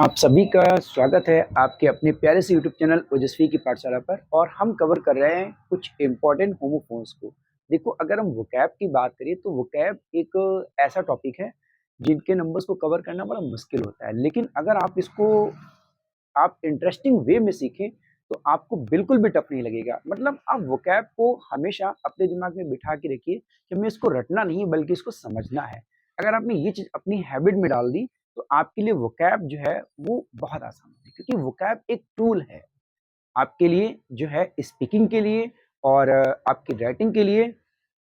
आप सभी का स्वागत है आपके अपने प्यारे से यूट्यूब चैनल ओजस्वी की पाठशाला पर। और हम कवर कर रहे हैं कुछ इम्पोर्टेंट होमोफोन्स को। देखो, अगर हम वोकैब की बात करें तो वोकैब एक ऐसा टॉपिक है जिनके नंबर्स को कवर करना बड़ा मुश्किल होता है, लेकिन अगर आप इसको आप इंटरेस्टिंग वे में सीखें तो आपको बिल्कुल भी टफ नहीं लगेगा। मतलब आप वोकैब को हमेशा अपने दिमाग में बिठा के रखिए कि हमें इसको रटना नहीं बल्कि इसको समझना है। अगर आपने ये चीज अपनी हैबिट में डाल दी तो आपके लिए वोकैब जो है वो बहुत आसान है, क्योंकि वोकैब एक टूल है आपके लिए, जो है स्पीकिंग के लिए और आपकी राइटिंग के लिए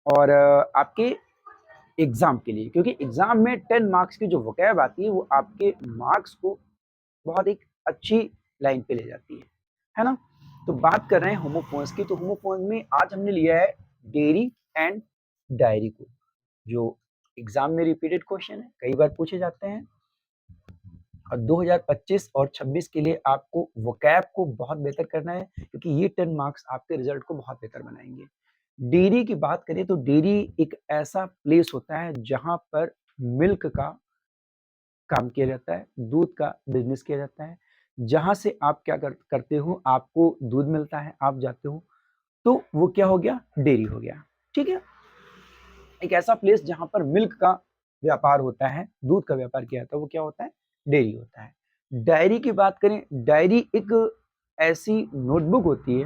और आपके एग्जाम के लिए। क्योंकि एग्जाम में 10 मार्क्स की जो वोकैब आती है वो आपके मार्क्स को बहुत एक अच्छी लाइन पे ले जाती है ना। तो बात कर रहे हैं होमोफोन्स की। तो होमोफोन में आज हमने लिया है डेयरी एंड डायरी को, जो एग्जाम में रिपीटेड क्वेश्चन है, कई बार पूछे जाते हैं। और 2025 और 26 के लिए आपको वोकैब को बहुत बेहतर करना है, क्योंकि ये 10 मार्क्स आपके रिजल्ट को बहुत बेहतर बनाएंगे। डेयरी की बात करें तो डेयरी एक ऐसा प्लेस होता है जहां पर मिल्क का काम किया जाता है, दूध का बिजनेस किया जाता है। जहां से आप क्या करते हो, आपको दूध मिलता है, आप जाते हो, तो वो क्या हो गया, डेयरी हो गया। ठीक है, एक ऐसा प्लेस जहां पर मिल्क का व्यापार होता है, दूध का व्यापार किया जाता है, वो क्या होता है, डेयरी होता है। डायरी की बात करें, डायरी एक ऐसी नोटबुक होती है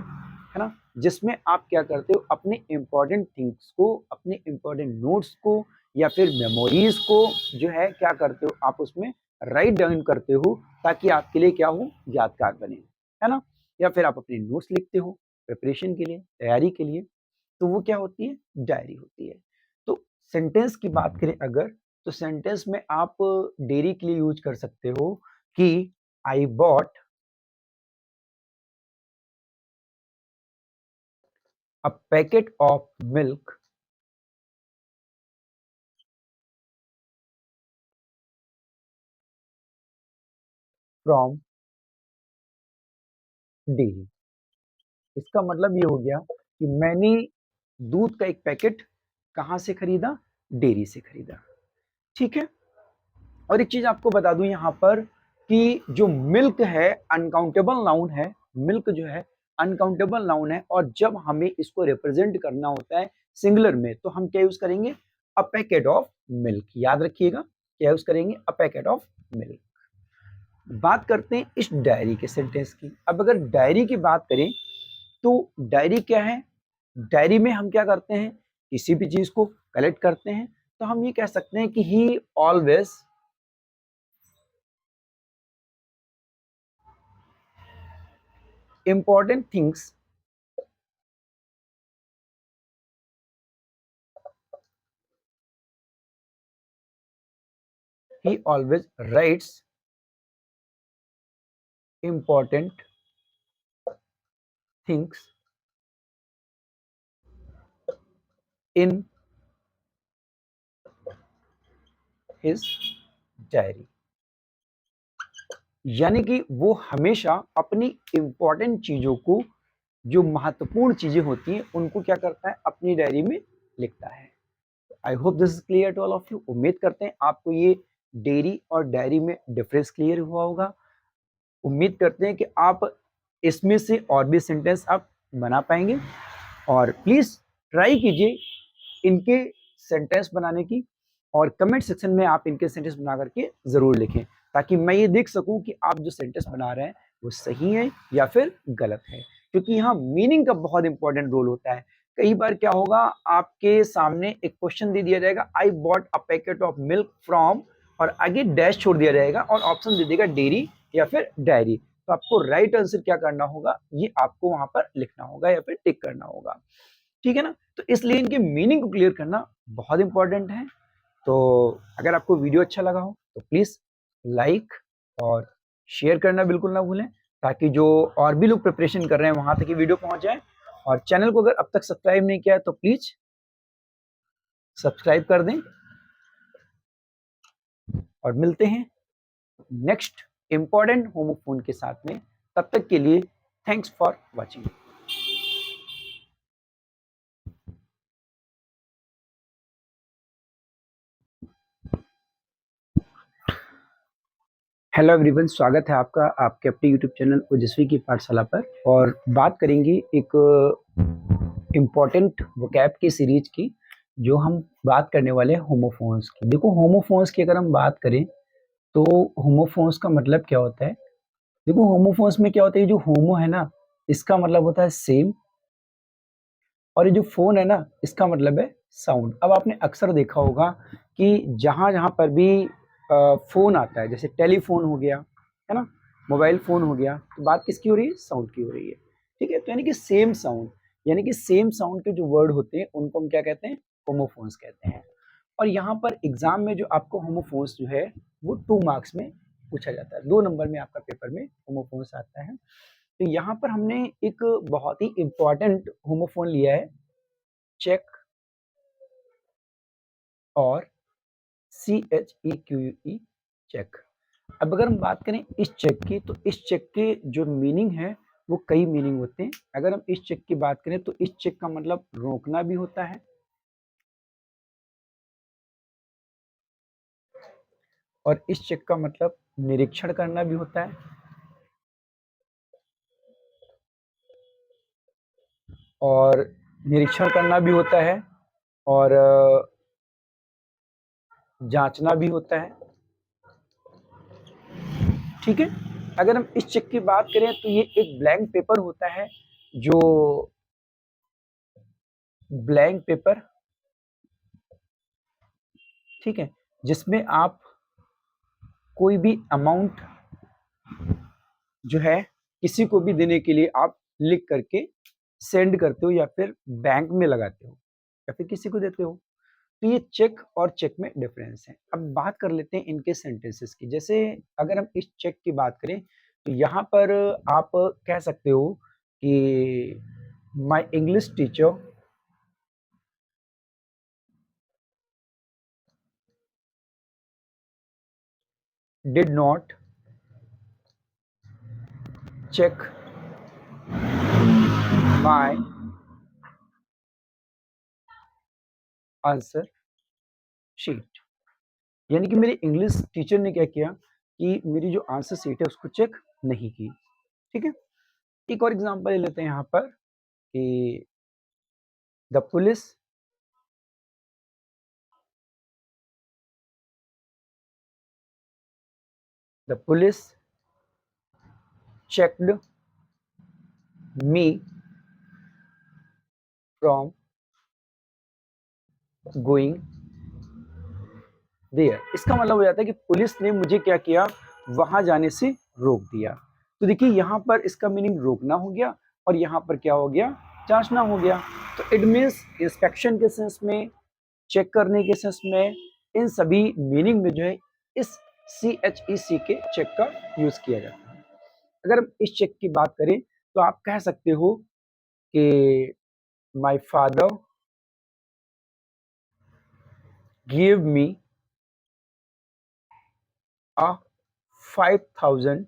ना, जिसमें आप क्या करते हो, अपने इंपॉर्टेंट थिंग्स को, अपने इंपॉर्टेंट नोट्स को या फिर मेमोरीज को जो है क्या करते हो, आप उसमें राइट डाउन करते हो, ताकि आपके लिए क्या हो, यादगार बने, है ना। या फिर आप अपने नोट्स लिखते हो प्रिपरेशन के लिए, तैयारी के लिए, तो वो क्या होती है, डायरी होती है। तो सेंटेंस की बात करें अगर, तो सेंटेंस में आप डेयरी के लिए यूज कर सकते हो कि I bought a packet of milk from dairy. इसका मतलब ये हो गया कि मैंने दूध का एक पैकेट कहां से खरीदा, डेयरी से खरीदा। ठीक है। और एक चीज आपको बता दूं यहां पर कि जो मिल्क है अनकाउंटेबल नाउन है, मिल्क जो है अनकाउंटेबल नाउन है, और जब हमें इसको रिप्रेजेंट करना होता है सिंगुलर में तो हम क्या यूज करेंगे, अ पैकेट ऑफ मिल्क। याद रखिएगा, क्या यूज करेंगे, अ पैकेट ऑफ मिल्क। बात करते हैं इस डायरी के सेंटेंस की। अब अगर डायरी की बात करें तो डायरी क्या है, डायरी में हम क्या करते हैं, किसी भी चीज को कलेक्ट करते हैं। तो हम ये कह सकते हैं कि ही always important things he always writes important things in his diary। यानी कि वो हमेशा अपनी इंपॉर्टेंट चीजों को, जो महत्वपूर्ण चीजें होती हैं, उनको क्या करता है, अपनी डायरी में लिखता है। I hope this is clear to all of you. उम्मीद करते हैं आपको ये डेयरी और डायरी में डिफरेंस क्लियर हुआ होगा। उम्मीद करते हैं कि आप इसमें से और भी सेंटेंस आप बना पाएंगे, और प्लीज ट्राई कीजिए इनके सेंटेंस बनाने की, और कमेंट सेक्शन में आप इनके सेंटेंस बना करके जरूर लिखें, ताकि मैं ये देख सकूं कि आप जो सेंटेंस बना रहे हैं वो सही है या फिर गलत है। क्योंकि यहाँ मीनिंग का बहुत इंपॉर्टेंट रोल होता है। कई बार क्या होगा, आपके सामने एक क्वेश्चन दे दिया जाएगा, I bought a packet of milk from, और आगे डैश छोड़ दिया जाएगा और ऑप्शन दे देगा डेयरी या फिर डायरी। तो आपको राइट आंसर क्या करना होगा, ये आपको वहां पर लिखना होगा या फिर टिक करना होगा। ठीक है ना। तो इसलिए इनके मीनिंग को क्लियर करना बहुत इंपॉर्टेंट है। तो अगर आपको वीडियो अच्छा लगा हो तो प्लीज लाइक और शेयर करना बिल्कुल ना भूलें, ताकि जो और भी लोग प्रिपरेशन कर रहे हैं वहां तक ये वीडियो पहुंच जाए। और चैनल को अगर अब तक सब्सक्राइब नहीं किया है तो प्लीज सब्सक्राइब कर दें, और मिलते हैं नेक्स्ट इंपॉर्टेंट होमोफोन के साथ में। तब तक के लिए thanks for watching. Hello everyone, स्वागत है आपका आपके अपने यूट्यूब चैनल ओजस्वी की पाठशाला पर। और बात करेंगे एक इम्पॉर्टेंट वोकैब की सीरीज की, जो हम बात करने वाले हैं होमोफोन्स की। देखो, होमोफोन्स की अगर हम बात करें तो होमोफोन्स का मतलब क्या होता है। देखो, होमोफोन्स में क्या होता है, ये जो होमो है ना, इसका मतलब होता है सेम, और ये जो फोन है ना, इसका मतलब है साउंड। अब आपने अक्सर देखा होगा कि जहाँ जहाँ पर भी फोन आता है, जैसे टेलीफोन हो गया, है ना, मोबाइल फोन हो गया, तो बात किसकी हो रही है? साउंड की हो रही है। ठीक है, तो यानी कि सेम साउंड, यानी कि सेम साउंड के जो वर्ड होते हैं उनको हम क्या कहते हैं? होमोफोन्स कहते हैं। और यहाँ पर एग्जाम में जो आपको होमोफोन्स जो है वो 2 मार्क्स में पूछा जाता है, 2 नंबर में आपका पेपर में होमोफोन्स आता है। तो यहाँ पर हमने एक बहुत ही इंपॉर्टेंट होमोफोन लिया है, चेक और CHEQUE, चेक। अब अगर हम बात करें इस चेक की, तो इस चेक के जो मीनिंग है वो कई मीनिंग होते हैं। अगर हम इस चेक की बात करें तो इस चेक का मतलब रोकना भी होता है, और इस चेक का मतलब निरीक्षण करना भी होता है, और निरीक्षण करना भी होता है, और जांचना भी होता है। ठीक है, अगर हम इस चेक की बात करें तो ये एक ब्लैंक पेपर होता है, जो ब्लैंक पेपर, ठीक है, जिसमें आप कोई भी अमाउंट जो है किसी को भी देने के लिए आप लिख करके सेंड करते हो, या फिर बैंक में लगाते हो, या फिर किसी को देते हो। तो ये चेक और चेक में डिफरेंस है। अब बात कर लेते हैं इनके सेंटेंसेस की। जैसे अगर हम इस चेक की बात करें तो यहाँ पर आप कह सकते हो कि my English teacher did not check my answer sheet. यानी कि मेरे इंग्लिश टीचर ने क्या किया कि मेरी जो आंसर शीट है उसको चेक नहीं की। ठीक है, एक और एग्जांपल ले लेते हैं यहाँ पर कि the police the police checked me from going there. इसका मतलब हो जाता है कि पुलिस ने मुझे क्या किया, वहां जाने से रोक दिया। तो देखिए, यहाँ पर इसका मीनिंग रोकना हो गया, और यहाँ पर क्या हो गया? जांचना हो गया। तो इट मीन्स इंस्पेक्शन के सेंस में, चेक करने के सेंस में, इन सभी मीनिंग में जो है इस CHEC के चेक का यूज किया जाता है। अगर हम इस चेक की बात करें तो आप कह सकते हो कि my father give me a 5,000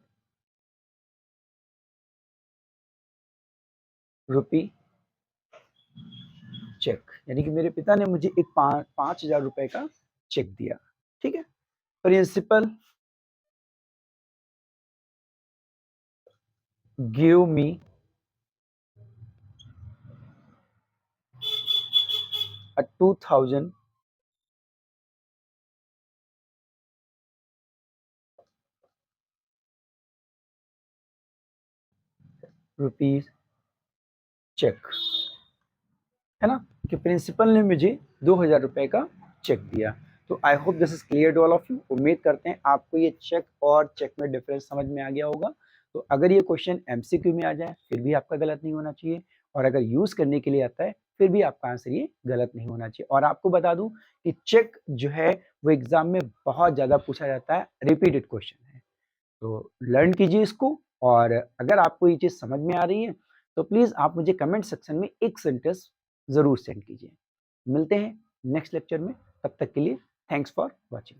rupee cheque. यानी कि मेरे पिता ने मुझे एक 5,000 रुपए का चेक दिया। ठीक है, principal give me a 2,000 rupees check. है ना, कि प्रिंसिपल ने मुझे 2,000 रुपए का चेक दिया। तो I hope this is clear to all of you. उम्मीद करते हैं आपको ये चेक और चेक में डिफरेंस समझ में आ गया होगा। तो अगर ये क्वेश्चन MCQ में आ जाए फिर भी आपका गलत नहीं होना चाहिए, और अगर यूज करने के लिए आता है फिर भी आपका आंसर ये गलत नहीं होना चाहिए। और आपको बता दूं कि चेक जो है वो एग्जाम में बहुत ज्यादा पूछा जाता है, रिपीटेड क्वेश्चन है। तो लर्न कीजिए इसको, और अगर आपको ये चीज़ समझ में आ रही है तो प्लीज़ आप मुझे कमेंट सेक्शन में एक सेंटेंस ज़रूर सेंड कीजिए। मिलते हैं नेक्स्ट लेक्चर में, तब तक के लिए थैंक्स फॉर वॉचिंग।